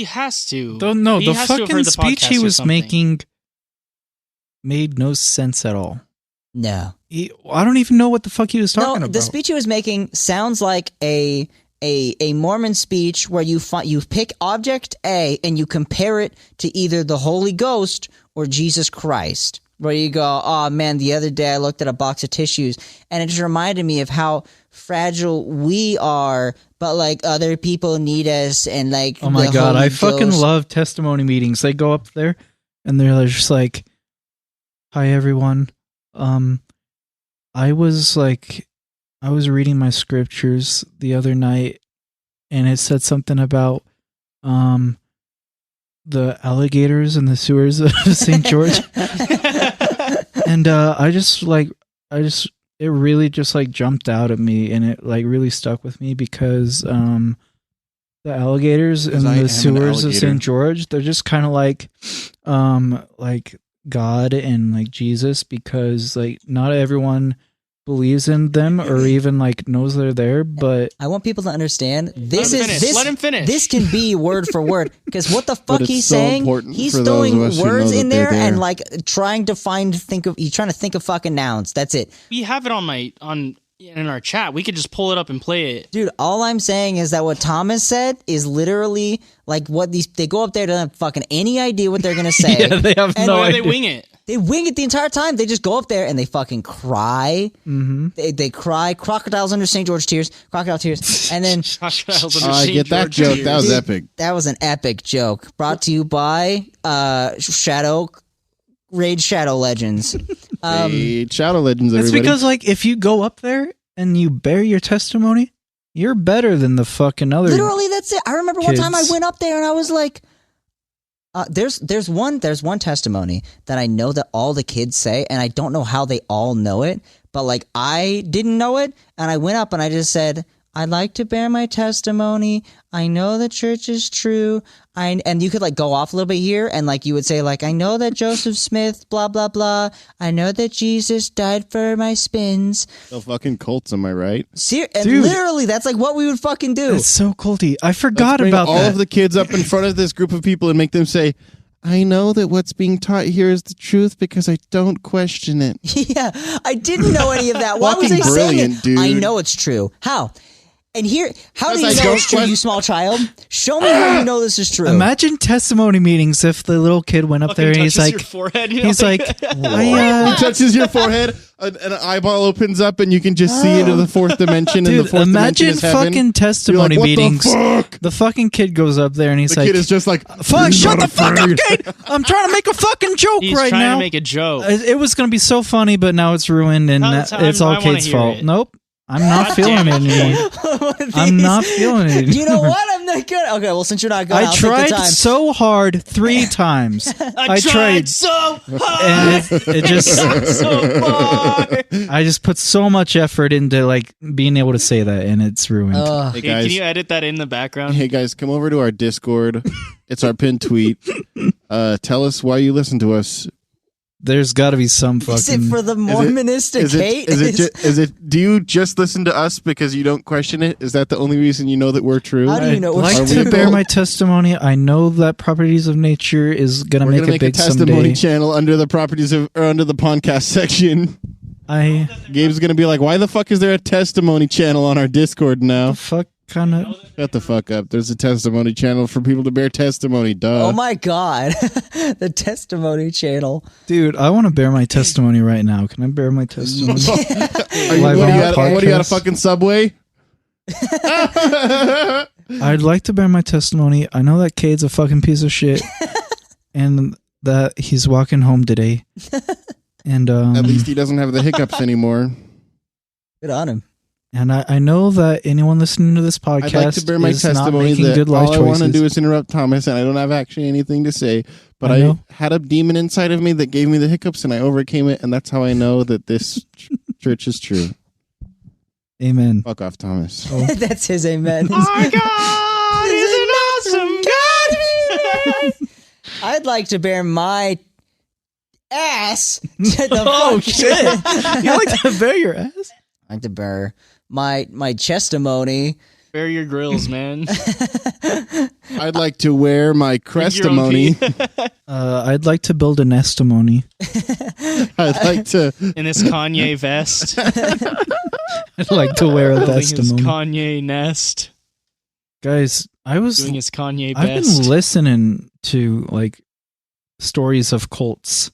Speaker 1: has to.
Speaker 3: No,
Speaker 1: He
Speaker 3: the
Speaker 1: has to have
Speaker 3: fucking
Speaker 1: heard the
Speaker 3: speech
Speaker 1: podcast
Speaker 3: he
Speaker 1: or
Speaker 3: was
Speaker 1: something.
Speaker 3: making made no sense at all.
Speaker 2: No.
Speaker 3: I don't even know what the fuck he was talking about.
Speaker 2: The speech he was making sounds like a Mormon speech where you pick object A and you compare it to either the Holy Ghost or Jesus Christ. Where you go, oh man, the other day I looked at a box of tissues and it just reminded me of how fragile we are, but like other people need us, and like,
Speaker 3: oh my God,
Speaker 2: Holy
Speaker 3: I fucking
Speaker 2: Ghost.
Speaker 3: love testimony meetings. They go up there and they're just like, hi everyone. I was reading my scriptures the other night and it said something about the alligators in the sewers of St. George. And it really just like jumped out at me, and it like really stuck with me because the alligators in the sewers of St. George, they're just kind of like God and like Jesus, because like not everyone believes in them or even like knows they're there. But
Speaker 2: I want people to understand
Speaker 1: Let him finish.
Speaker 2: This can be word for word, because what the fuck
Speaker 4: it's
Speaker 2: he's
Speaker 4: so
Speaker 2: saying,
Speaker 4: important
Speaker 2: he's
Speaker 4: for those
Speaker 2: throwing
Speaker 4: of us who
Speaker 2: words
Speaker 4: know
Speaker 2: in
Speaker 4: that they're
Speaker 2: there and
Speaker 4: there.
Speaker 2: like trying to he's trying to think of fucking nouns. That's it.
Speaker 1: We have it in our chat. We could just pull it up and play it.
Speaker 2: Dude, all I'm saying is that what Thomas said is literally like what they go up there, don't have fucking any idea what they're gonna say.
Speaker 3: yeah, they have
Speaker 2: And
Speaker 3: no
Speaker 1: Or
Speaker 3: idea.
Speaker 1: they wing it.
Speaker 2: They wing it the entire time. They just go up there and they fucking cry.
Speaker 3: Mm-hmm.
Speaker 2: They cry. Crocodiles under St. George tears. Crocodile tears. And then
Speaker 1: Crocodiles under
Speaker 4: I
Speaker 1: St.
Speaker 4: get that
Speaker 1: George
Speaker 4: joke. That was
Speaker 2: Dude,
Speaker 4: epic.
Speaker 2: that was an epic joke. Brought to you by Raid Shadow Legends.
Speaker 4: Hey, Shadow Legends,
Speaker 3: It's
Speaker 4: everybody.
Speaker 3: because like if you go up there and you bear your testimony, you're better than the fucking other.
Speaker 2: Literally, that's it. I remember one time I
Speaker 3: kids.
Speaker 2: went up there and I was like, there's one testimony that I know that all the kids say, and I don't know how they all know it, but like I didn't know it, and I went up and I just said, I'd like to bear my testimony. I know the church is true. And you could like go off a little bit here, and like you would say like, I know that Joseph Smith, blah blah blah. I know that Jesus died for my spins.
Speaker 4: The fucking cults, am I right?
Speaker 2: And
Speaker 3: Dude.
Speaker 2: literally, that's like what we would fucking do.
Speaker 3: It's so culty. I
Speaker 4: Let's
Speaker 3: forgot
Speaker 4: bring
Speaker 3: about
Speaker 4: all
Speaker 3: that.
Speaker 4: of the kids up in front of this group of people and make them say, I know that what's being taught here is the truth because I don't question it.
Speaker 2: Yeah, I didn't know any of that. Why was I
Speaker 4: Fucking
Speaker 2: saying
Speaker 4: brilliant,
Speaker 2: it?
Speaker 4: dude.
Speaker 2: I know it's true. How? And here, how do you
Speaker 4: Because I
Speaker 2: know
Speaker 4: don't
Speaker 2: it's true,
Speaker 4: question-
Speaker 2: you small child? Show me how you know this is true.
Speaker 3: Imagine testimony meetings if the little kid went up
Speaker 1: Fucking
Speaker 3: there and he's
Speaker 1: touches
Speaker 3: like,
Speaker 1: your forehead. you know,
Speaker 3: he's like,
Speaker 4: He touches your forehead, an eyeball opens up, and you can just see into the fourth dimension, and the
Speaker 3: dude,
Speaker 4: fourth dimension
Speaker 3: imagine
Speaker 4: is heaven.
Speaker 3: fucking testimony
Speaker 4: You're like, what
Speaker 3: meetings.
Speaker 4: the fuck?
Speaker 3: The fucking kid goes up there and he's
Speaker 4: The
Speaker 3: like,
Speaker 4: kid is just like,
Speaker 3: fuck, shut
Speaker 4: "You're
Speaker 3: the fuck up,
Speaker 4: afraid."
Speaker 3: kid. I'm trying to make a fucking joke
Speaker 1: he's
Speaker 3: right
Speaker 1: trying
Speaker 3: now.
Speaker 1: to make a joke.
Speaker 3: It was going to be so funny, but now it's ruined, and it's
Speaker 1: I
Speaker 3: all
Speaker 1: wanna
Speaker 3: kids'
Speaker 1: hear
Speaker 3: fault.
Speaker 1: it.
Speaker 3: Nope. I'm not
Speaker 1: God
Speaker 3: feeling it
Speaker 1: damn it,
Speaker 3: anymore.
Speaker 2: These-
Speaker 3: I'm not feeling it anymore.
Speaker 2: You know what? I'm not good. Okay, well, since you're not good,
Speaker 3: I
Speaker 2: I'll
Speaker 3: tried
Speaker 2: take the time.
Speaker 3: so hard 3 times.
Speaker 1: I tried so hard.
Speaker 3: And it just
Speaker 1: so hard.
Speaker 3: I just put so much effort into like being able to say that, and it's ruined.
Speaker 4: Hey
Speaker 1: Can
Speaker 4: guys,
Speaker 1: you edit that in the background?
Speaker 4: hey guys, come over to our Discord. It's our pinned tweet. Tell us why you listen to us.
Speaker 3: There's got to be some fucking.
Speaker 2: Is it for the Mormonistic hate?
Speaker 4: Do you just listen to us because you don't question it? Is that the only reason you know that we're true?
Speaker 2: How do you
Speaker 3: I'd
Speaker 2: know we're
Speaker 3: like
Speaker 2: true?
Speaker 3: to bear my testimony. I know that Properties of Nature is gonna
Speaker 4: We're
Speaker 3: make
Speaker 4: gonna
Speaker 3: it
Speaker 4: make a
Speaker 3: big
Speaker 4: testimony
Speaker 3: someday.
Speaker 4: channel under the properties of or under the podcast section. Gabe's gonna be like, "Why the fuck is there a testimony channel on our Discord now?"
Speaker 3: Fuck kind of.
Speaker 4: Shut the fuck up. There's a testimony channel for people to bear testimony. Duh.
Speaker 2: Oh my god, the testimony channel.
Speaker 3: Dude, I want to bear my testimony right now. Can I bear my testimony?
Speaker 4: Are you,
Speaker 3: Live
Speaker 4: what,
Speaker 3: on
Speaker 4: you
Speaker 3: the
Speaker 4: got, what do you got? A
Speaker 3: podcast?
Speaker 4: fucking Subway?
Speaker 3: I'd like to bear my testimony. I know that Cade's a fucking piece of shit, and that he's walking home today. And
Speaker 4: At least he doesn't have the hiccups anymore.
Speaker 2: Good on him.
Speaker 3: And I know that anyone listening to this podcast
Speaker 4: I'd like to bear my
Speaker 3: is not
Speaker 4: testimony
Speaker 3: making
Speaker 4: that
Speaker 3: good life
Speaker 4: all I want to
Speaker 3: choices.
Speaker 4: do is interrupt Thomas, and I don't have actually anything to say. But
Speaker 3: I
Speaker 4: I
Speaker 3: know.
Speaker 4: had a demon inside of me that gave me the hiccups, and I overcame it, and that's how I know that this church is true.
Speaker 3: Amen.
Speaker 4: Fuck off, Thomas.
Speaker 3: Oh.
Speaker 2: That's his amen.
Speaker 1: Our God is an awesome God.
Speaker 2: I'd like to bear my ass to the
Speaker 3: Oh,
Speaker 2: fucking-
Speaker 3: shit. You like to bear your ass?
Speaker 2: I'd like to bear my testimony.
Speaker 1: Bear your grills, man.
Speaker 4: I'd like to wear my
Speaker 1: Drink your own
Speaker 4: crestimony.
Speaker 1: pee.
Speaker 3: I'd like to build a nestimony.
Speaker 4: I'd like to.
Speaker 1: In this Kanye vest.
Speaker 3: I'd like to wear a
Speaker 1: Building his
Speaker 3: vestimony.
Speaker 1: Kanye nest.
Speaker 3: Guys,
Speaker 1: Doing his Kanye
Speaker 3: I've
Speaker 1: best.
Speaker 3: been listening to like stories of cults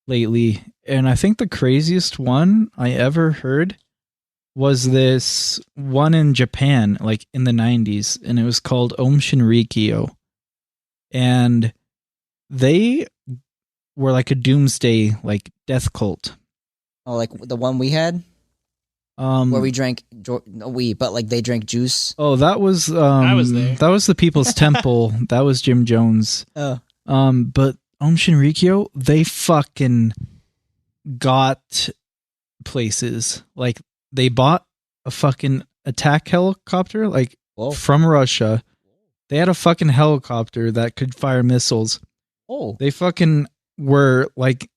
Speaker 3: lately, and I think the craziest one I ever heard was this one in Japan, like in the 90s, and it was called Om Shinrikyo. And they were like a doomsday, like death cult.
Speaker 2: Oh, like the one we had where we drank. But like they drank juice.
Speaker 3: Oh, that was
Speaker 1: I was there.
Speaker 3: That was the People's Temple. That was Jim Jones.
Speaker 2: Oh,
Speaker 3: But Om Shinrikyo, they fucking got places. Like they bought a fucking attack helicopter, like
Speaker 2: whoa,
Speaker 3: from Russia. They had a fucking helicopter that could fire missiles.
Speaker 2: oh,
Speaker 3: They fucking were like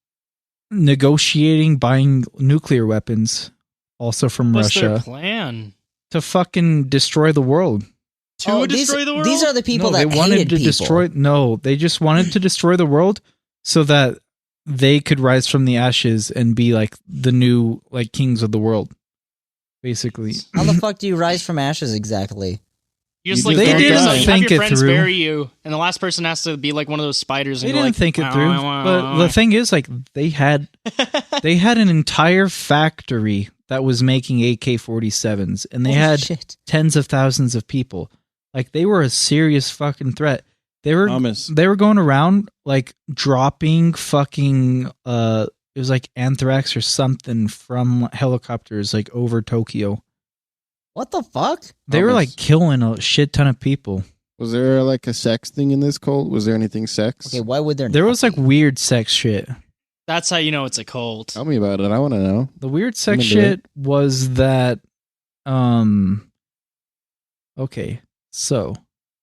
Speaker 3: negotiating buying nuclear weapons, also from
Speaker 1: What's their
Speaker 3: Russia,
Speaker 1: plan?
Speaker 3: to fucking destroy the world.
Speaker 1: To
Speaker 2: Oh,
Speaker 1: destroy the world?
Speaker 2: These are the people
Speaker 3: no,
Speaker 2: that
Speaker 3: they wanted
Speaker 2: hated
Speaker 3: to
Speaker 2: people.
Speaker 3: destroy. No, they just wanted to destroy the world so that they could rise from the ashes and be like the new like kings of the world, basically.
Speaker 2: How the fuck do you rise from ashes exactly?
Speaker 1: You just
Speaker 4: You
Speaker 1: like
Speaker 4: just
Speaker 1: bury
Speaker 4: don't
Speaker 1: yourself.
Speaker 4: die.
Speaker 1: You have
Speaker 3: Think
Speaker 1: your
Speaker 3: it
Speaker 1: friends
Speaker 3: through.
Speaker 1: bury you, and the last person has to be like one of those spiders.
Speaker 3: They
Speaker 1: And you're
Speaker 3: didn't
Speaker 1: like,
Speaker 3: think it
Speaker 1: "Wah,
Speaker 3: through,
Speaker 1: wah, wah,
Speaker 3: but
Speaker 1: wah."
Speaker 3: the thing is, like, they had an entire factory that was making AK-47s, and they
Speaker 2: Holy
Speaker 3: had
Speaker 2: shit.
Speaker 3: tens of thousands of people. Like, they were a serious fucking threat. They were
Speaker 4: Thomas.
Speaker 3: going around like dropping fucking it was like anthrax or something from helicopters like over Tokyo.
Speaker 2: What the fuck?
Speaker 3: They were
Speaker 4: Thomas.
Speaker 3: like killing a shit ton of people.
Speaker 4: Was there like a sex thing in this cult? Was there anything sex?
Speaker 2: Okay, why would there?
Speaker 3: There
Speaker 2: not
Speaker 3: was like
Speaker 2: be?
Speaker 3: weird sex shit.
Speaker 1: That's how you know it's a cult.
Speaker 4: Tell me about it. I want to know.
Speaker 3: The weird sex
Speaker 4: into
Speaker 3: shit was that okay, so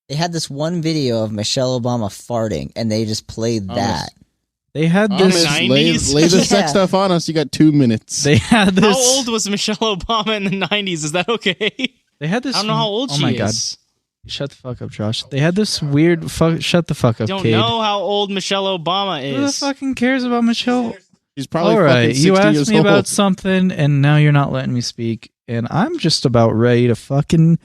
Speaker 2: They had this one video of Michelle Obama farting, and they just played
Speaker 4: Thomas.
Speaker 2: that.
Speaker 3: they had
Speaker 1: Oh,
Speaker 3: this
Speaker 1: nice.
Speaker 4: Lay
Speaker 1: 90s?
Speaker 4: the
Speaker 2: Yeah.
Speaker 4: sex stuff on us. You got 2 minutes.
Speaker 3: they had this
Speaker 1: How old was Michelle Obama in the 90s? Is that okay?
Speaker 3: they had this
Speaker 1: I don't know how old
Speaker 3: oh
Speaker 1: she
Speaker 3: my
Speaker 1: is.
Speaker 3: god. Shut the fuck up, Josh. They had this weird shut the fuck up,
Speaker 1: Don't
Speaker 3: Cade.
Speaker 1: know how old Michelle Obama
Speaker 3: Who the
Speaker 1: is.
Speaker 3: fucking cares about Michelle?
Speaker 4: She's probably
Speaker 3: All right,
Speaker 4: fucking 60
Speaker 3: you
Speaker 4: years
Speaker 3: asked me
Speaker 4: old.
Speaker 3: about something, and now you're not letting me speak, and I'm just about ready to fucking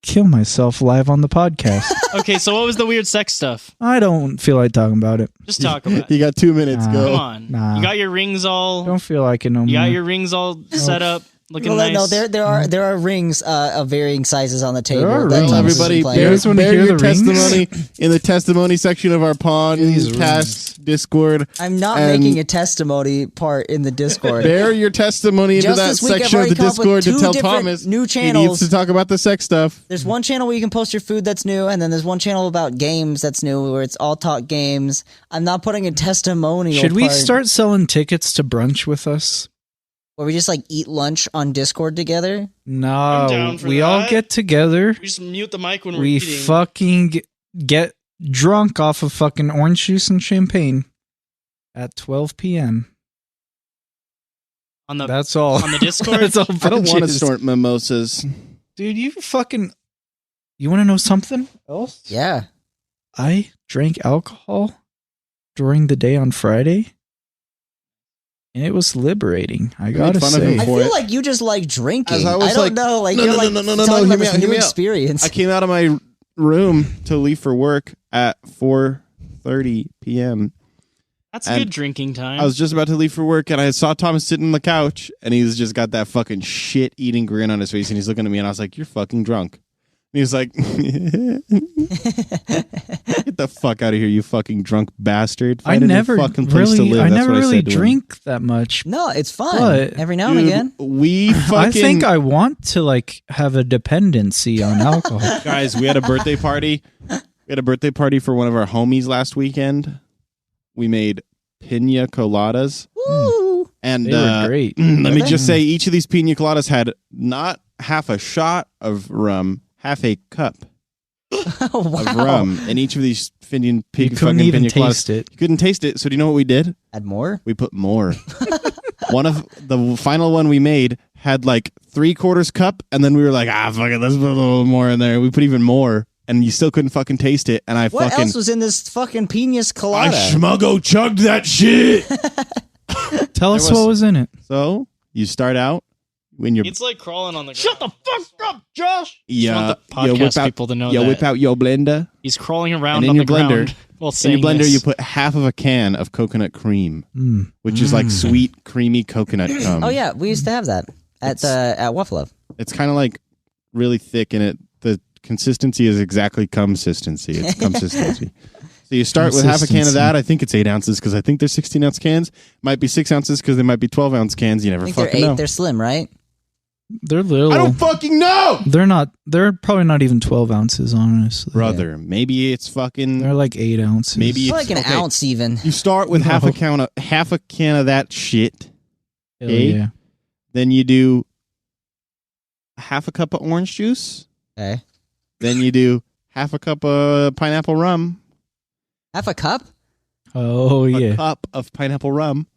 Speaker 3: kill myself live on the podcast.
Speaker 1: Okay, so what was the weird sex stuff?
Speaker 3: I don't feel like talking about it.
Speaker 1: Just talk about
Speaker 4: You
Speaker 1: it.
Speaker 4: got 2 minutes.
Speaker 3: Nah.
Speaker 4: Go.
Speaker 1: Come on.
Speaker 3: Nah.
Speaker 1: You got your rings all.
Speaker 3: Don't feel like it no
Speaker 1: You
Speaker 3: more.
Speaker 1: got your rings all set up, looking
Speaker 2: Well,
Speaker 1: nice.
Speaker 2: no, there are rings of varying sizes on the table.
Speaker 3: are
Speaker 2: that
Speaker 3: rings.
Speaker 4: Well,
Speaker 2: Thomas is
Speaker 4: everybody,
Speaker 2: playing.
Speaker 3: You
Speaker 4: bear,
Speaker 3: guys wanna
Speaker 4: bear
Speaker 3: hear
Speaker 4: your
Speaker 3: the rings?
Speaker 4: testimony in the testimony section of our podcast Discord.
Speaker 2: I'm not
Speaker 4: and
Speaker 2: making a testimony part in the Discord.
Speaker 4: Bear your testimony into
Speaker 2: Just
Speaker 4: that
Speaker 2: this week, I've
Speaker 4: section of
Speaker 2: already
Speaker 4: the
Speaker 2: come up with
Speaker 4: Discord to
Speaker 2: 2
Speaker 4: tell
Speaker 2: different
Speaker 4: Thomas
Speaker 2: new
Speaker 4: he needs
Speaker 2: channels.
Speaker 4: to talk about the sex stuff.
Speaker 2: There's one channel where you can post your food that's new, and then there's one channel about games that's new where it's all talk games. I'm not putting a testimonial.
Speaker 3: Should we
Speaker 2: part
Speaker 3: start selling tickets to brunch with us?
Speaker 2: where we just like eat lunch on Discord together?
Speaker 3: No,
Speaker 1: I'm down for
Speaker 3: we all
Speaker 1: that.
Speaker 3: get together.
Speaker 1: We just mute the mic when we're
Speaker 3: We
Speaker 1: eating.
Speaker 3: fucking get drunk off of fucking orange juice and champagne at 12 p.m.
Speaker 1: on the
Speaker 3: That's all.
Speaker 1: on the Discord.
Speaker 3: That's all.
Speaker 4: I don't want to
Speaker 3: bitches.
Speaker 4: snort mimosas.
Speaker 3: Dude, you want to know something else?
Speaker 2: Yeah.
Speaker 3: I drank alcohol during the day on Friday, and it was liberating. I gotta
Speaker 4: fun of
Speaker 3: say.
Speaker 4: him
Speaker 2: I
Speaker 4: for
Speaker 2: feel
Speaker 4: it.
Speaker 2: like you just like drinking.
Speaker 4: As I
Speaker 2: I,
Speaker 4: was
Speaker 2: don't
Speaker 4: like-
Speaker 2: know. Like
Speaker 4: No,
Speaker 2: you're
Speaker 4: no,
Speaker 2: like
Speaker 4: no, no, no,
Speaker 2: talking
Speaker 4: hear
Speaker 2: about
Speaker 4: me
Speaker 2: this
Speaker 4: out, hear
Speaker 2: new
Speaker 4: me out.
Speaker 2: experience.
Speaker 4: I came out of my room to leave for work at 4:30 p.m.
Speaker 1: That's
Speaker 4: And
Speaker 1: good drinking time.
Speaker 4: I was just about to leave for work, and I saw Thomas sitting on the couch, and he's just got that fucking shit-eating grin on his face, and he's looking at me, and I was like, "You're fucking drunk. he was like, "Get the fuck out of here, you fucking drunk bastard!
Speaker 3: I
Speaker 4: Find a new
Speaker 3: never
Speaker 4: fucking place to
Speaker 3: really,
Speaker 4: live."
Speaker 3: I
Speaker 4: That's
Speaker 3: never
Speaker 4: what
Speaker 3: really
Speaker 4: said to him.
Speaker 3: drink that much.
Speaker 2: No, it's fun.
Speaker 3: But-
Speaker 2: Every now and
Speaker 4: Dude,
Speaker 2: again.
Speaker 4: we fucking.
Speaker 3: I think I want to like have a dependency on alcohol.
Speaker 4: Guys, we had a birthday party. We had a birthday party for one of our homies last weekend. We made pina coladas.
Speaker 2: Woo!
Speaker 4: And
Speaker 3: They were great.
Speaker 4: let me
Speaker 2: they?
Speaker 4: just say, each of these pina coladas had not half a shot of rum, half a cup
Speaker 2: Oh, wow.
Speaker 4: of rum. And each of these
Speaker 3: You
Speaker 4: fucking
Speaker 3: couldn't even
Speaker 4: pina coladas.
Speaker 3: taste it.
Speaker 4: You couldn't taste it. So do you know what we did?
Speaker 2: Add more?
Speaker 4: We put more. One of the final one we made had like 3/4 cup, and then we were like, fuck it, let's put a little more in there. We put even more, and you still couldn't fucking taste it. And I
Speaker 2: What
Speaker 4: fucking
Speaker 2: else was in this fucking pina
Speaker 4: I
Speaker 2: colada?
Speaker 4: schmuggo chugged that shit.
Speaker 3: Tell us
Speaker 4: was-
Speaker 3: what was in it.
Speaker 4: So you start out when you're
Speaker 1: It's like crawling on the ground. Shut the fuck up, Josh!
Speaker 4: yeah,
Speaker 1: want the
Speaker 4: you
Speaker 1: podcast
Speaker 4: whip out,
Speaker 1: people to know
Speaker 4: you
Speaker 1: that.
Speaker 4: whip out your blender.
Speaker 1: He's crawling around
Speaker 4: And in
Speaker 1: on
Speaker 4: your
Speaker 1: the
Speaker 4: blender-
Speaker 1: ground while
Speaker 4: In
Speaker 1: saying
Speaker 4: your blender,
Speaker 1: this.
Speaker 4: you put half of a can of coconut cream, which is like sweet, creamy coconut cum.
Speaker 2: Oh yeah, we used to have that at Waffle.
Speaker 4: It's kind of like really thick, and the consistency is exactly consistency. It's consistency. So you start with half a can of
Speaker 3: Consistency.
Speaker 4: that. I think it's 8 ounces because I think they're 16-ounce cans. Might be 6 ounces because they might be 12-ounce cans. You never
Speaker 2: I think they're
Speaker 4: fucking
Speaker 2: 8.
Speaker 4: know.
Speaker 2: They're slim, right?
Speaker 3: They're little.
Speaker 4: I don't fucking know,
Speaker 3: They're not. They're probably not even 12 ounces, honestly.
Speaker 4: brother. Maybe it's fucking.
Speaker 3: They're like 8 ounces.
Speaker 4: Maybe
Speaker 2: It's
Speaker 4: it's
Speaker 2: like an
Speaker 4: okay.
Speaker 2: ounce even.
Speaker 4: You start with
Speaker 3: No.
Speaker 4: half a can of that shit.
Speaker 3: Hell
Speaker 4: okay.
Speaker 3: yeah.
Speaker 4: Then you do half a cup of orange juice.
Speaker 2: Okay.
Speaker 4: Then you do half a cup of pineapple rum.
Speaker 2: Half a cup?
Speaker 3: Oh
Speaker 4: A
Speaker 3: yeah.
Speaker 4: cup of pineapple rum.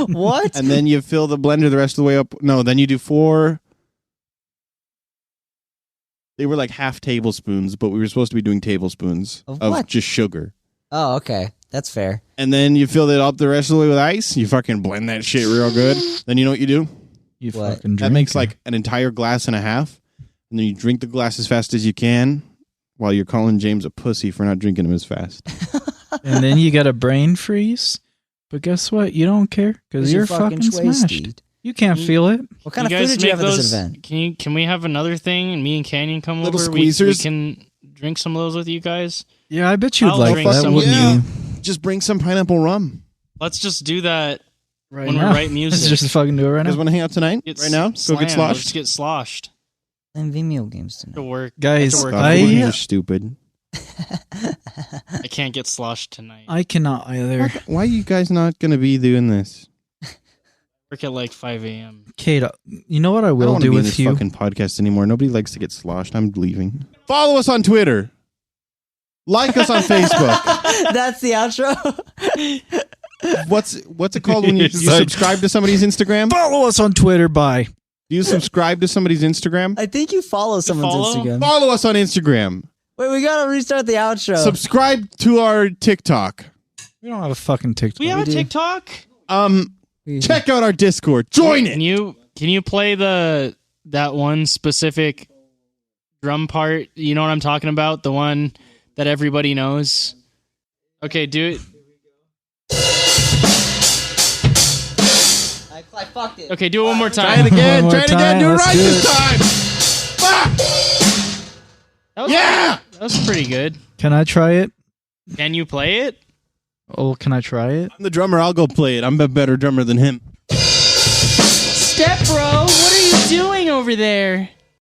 Speaker 2: What?
Speaker 4: And then you fill the blender the rest of the way up. No, then you do 4. They were like half tablespoons, but we were supposed to be doing tablespoons
Speaker 2: Of
Speaker 4: of
Speaker 2: what?
Speaker 4: just sugar.
Speaker 2: Oh, okay. That's fair.
Speaker 4: And then you fill it up the rest of the way with ice. You fucking blend that shit real good. Then you know what you do?
Speaker 3: You
Speaker 2: What?
Speaker 3: fucking
Speaker 4: That
Speaker 3: drink
Speaker 4: makes
Speaker 3: it.
Speaker 4: like an entire glass and a half. And then you drink the glass as fast as you can while you're calling James a pussy for not drinking them as fast.
Speaker 3: And then you got a brain freeze. But guess what? You don't care because you're fucking smashed.
Speaker 2: wasted.
Speaker 3: You can't feel it.
Speaker 2: What kind
Speaker 1: You
Speaker 2: of food
Speaker 1: guys
Speaker 2: did you
Speaker 1: make
Speaker 2: have at this
Speaker 1: those-
Speaker 2: event?
Speaker 1: Can we have another thing and me and Canyon come
Speaker 4: Little
Speaker 1: over? We
Speaker 4: squeezers?
Speaker 1: can drink some of those with you guys.
Speaker 3: Yeah, I bet you'd
Speaker 1: I'll
Speaker 3: like
Speaker 1: drink
Speaker 3: that,
Speaker 1: some
Speaker 3: wouldn't
Speaker 4: with
Speaker 3: you?
Speaker 4: Just bring some pineapple rum.
Speaker 1: Let's just do that
Speaker 3: Right
Speaker 1: when
Speaker 3: now.
Speaker 1: we write music.
Speaker 3: Let's just fucking do it right
Speaker 4: You guys
Speaker 3: now.
Speaker 4: want to hang out tonight?
Speaker 1: Get
Speaker 4: Right now? Go
Speaker 1: slammed.
Speaker 4: get sloshed?
Speaker 1: Let's get sloshed.
Speaker 2: And Vimeo games tonight.
Speaker 1: To work.
Speaker 3: Guys,
Speaker 1: Have to work.
Speaker 4: You're stupid.
Speaker 1: I can't get sloshed tonight.
Speaker 3: I cannot either.
Speaker 4: Why are you guys not going to be doing this?
Speaker 1: Work at like 5 a.m.
Speaker 3: Kate, you know what I
Speaker 4: I don't
Speaker 3: will
Speaker 4: want to
Speaker 3: do
Speaker 4: be in
Speaker 3: with
Speaker 4: this
Speaker 3: you?
Speaker 4: fucking podcast anymore. Nobody likes to get sloshed. I'm leaving. Follow us on Twitter. Like us on Facebook.
Speaker 2: That's the outro.
Speaker 4: What's it called when you
Speaker 3: It's like-
Speaker 4: subscribe to somebody's Instagram?
Speaker 3: Follow us on Twitter. Bye.
Speaker 4: Do you subscribe to somebody's Instagram?
Speaker 2: I think you follow someone's
Speaker 1: follow?
Speaker 2: Instagram.
Speaker 4: Follow us on Instagram.
Speaker 2: Wait, we gotta restart the outro.
Speaker 4: Subscribe to our TikTok.
Speaker 3: We don't have a fucking TikTok.
Speaker 1: We have a
Speaker 2: do.
Speaker 1: TikTok.
Speaker 4: Check out our Discord. Join
Speaker 1: Can
Speaker 4: it.
Speaker 1: you play that one specific drum part? You know what I'm talking about? The one that everybody knows. Okay, do it.
Speaker 2: I fucked it.
Speaker 1: Okay, do it one more
Speaker 4: Try
Speaker 1: time.
Speaker 4: it again.
Speaker 3: One
Speaker 4: Try
Speaker 3: more
Speaker 4: it again.
Speaker 3: time.
Speaker 4: Do it
Speaker 3: Let's
Speaker 4: right
Speaker 3: do
Speaker 4: this
Speaker 3: it.
Speaker 4: time. Fuck.
Speaker 1: That was,
Speaker 4: Yeah.
Speaker 1: that was pretty good.
Speaker 3: Can I try it?
Speaker 1: Can you play it?
Speaker 3: Oh, can I try it?
Speaker 4: I'm the drummer. I'll go play it. I'm a better drummer than him.
Speaker 1: Step bro, what are you doing over there?